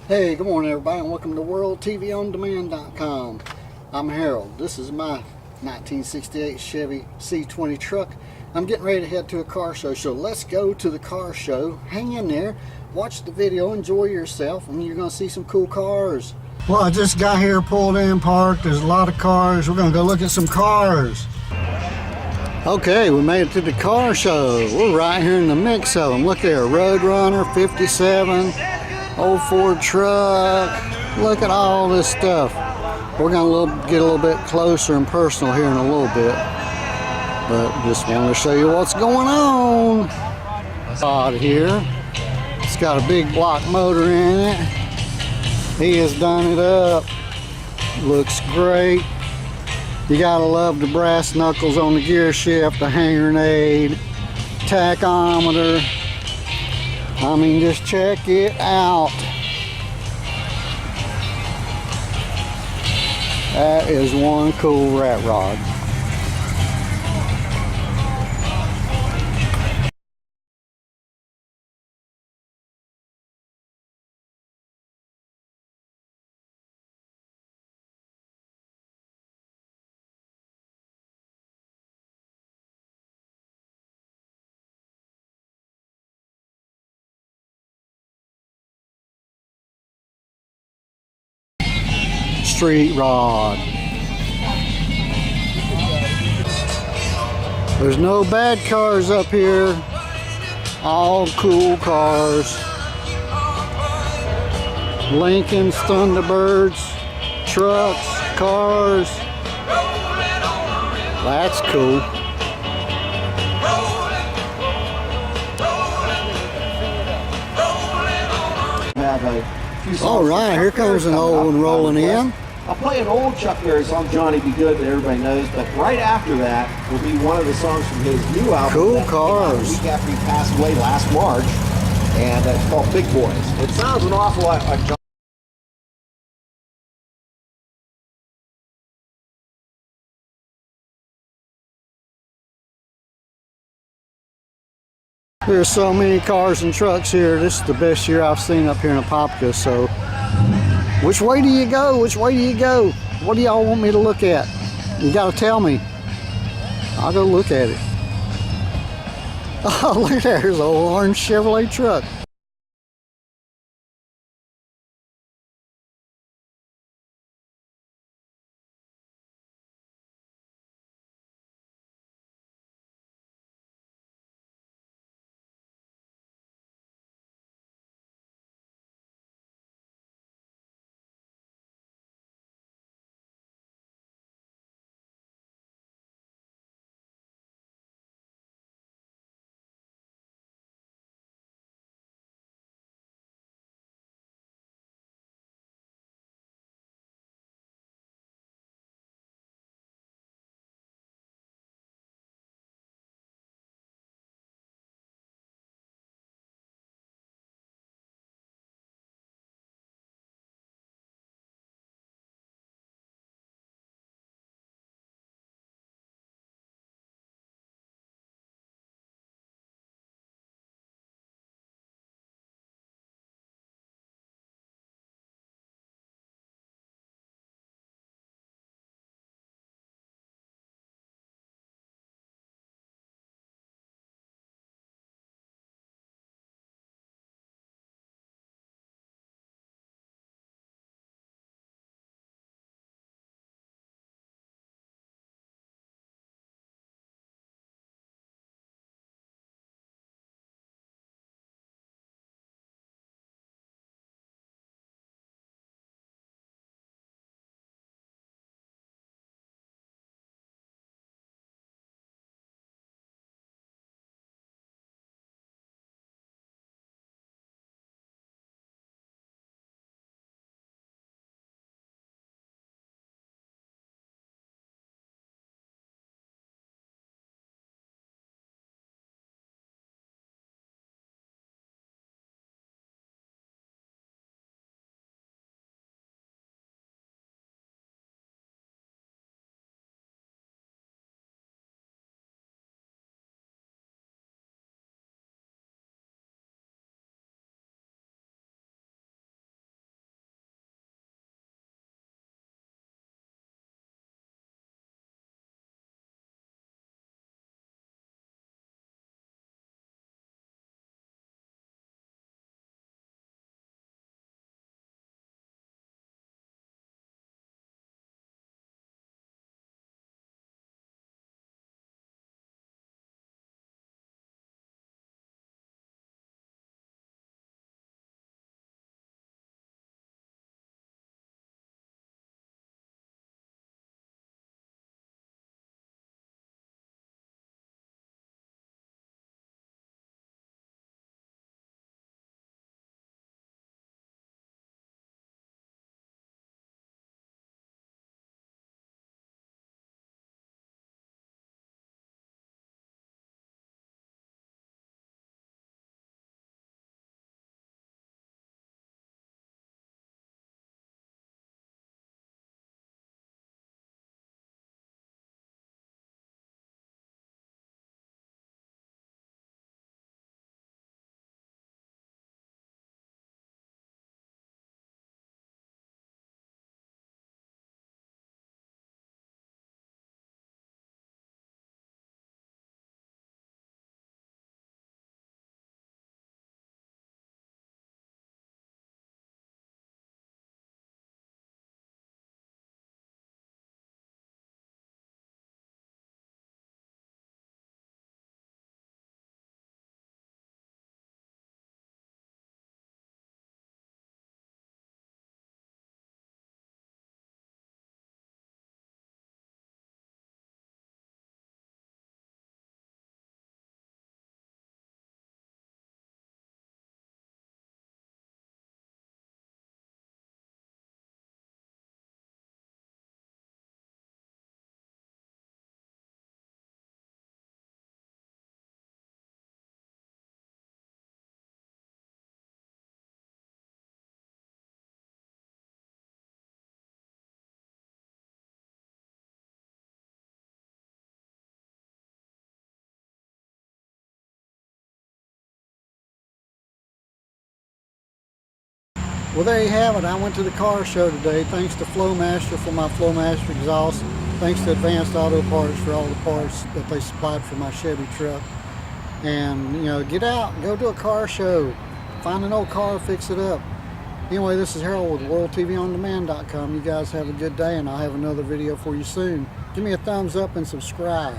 Hey, good morning everybody, and welcome to WorldTVOnDemand.com. I'm Harold. This is my 1968 Chevy C20 truck. I'm getting ready to head to a car show, so let's go to the car show. Hang in there, watch the video, enjoy yourself, and you're going to see some cool cars. Well, I just got here, pulled in, parked. There's a lot of cars. We're going to go look at some cars. Okay, we made it to the car show. We're right here in the mix of them. Look there, Roadrunner, 57. Old Ford truck. Look at all this stuff. We're gonna get a little bit closer and personal here in a little bit, but just wanted to show you what's going on. Out here, it's got a big block motor in it. He has done it up. Looks great. You gotta love the brass knuckles on the gear shift, the hand grenade, tachometer. I mean, just check it out. That is one cool rat rod. Street rod. There's no bad cars up here. All cool cars. Lincolns, Thunderbirds, trucks, cars. That's cool. All right, here comes an old one rolling in. I'll play an old Chuck Berry song, Johnny Be Good, that everybody knows, but right after that will be one of the songs from his new album. Cool cars. A week after he passed away last March, and it's called Big Boys. It sounds an awful lot like John. There's so many cars and trucks here. This is the best year I've seen up here in Apopka. So, which way do you go? Which way do you go? What do y'all want me to look at? You gotta tell me. I'll go look at it. Oh, look at that. There's an old orange Chevrolet truck. Well, there you have it. I went to the car show today. Thanks to Flowmaster for my Flowmaster exhaust. Thanks to Advanced Auto Parts for all the parts that they supplied for my Chevy truck. And, you know, get out, go to a car show. Find an old car, fix it up. Anyway, this is Harold with WorldTVOnDemand.com. You guys have a good day, and I'll have another video for you soon. Give me a thumbs up and subscribe.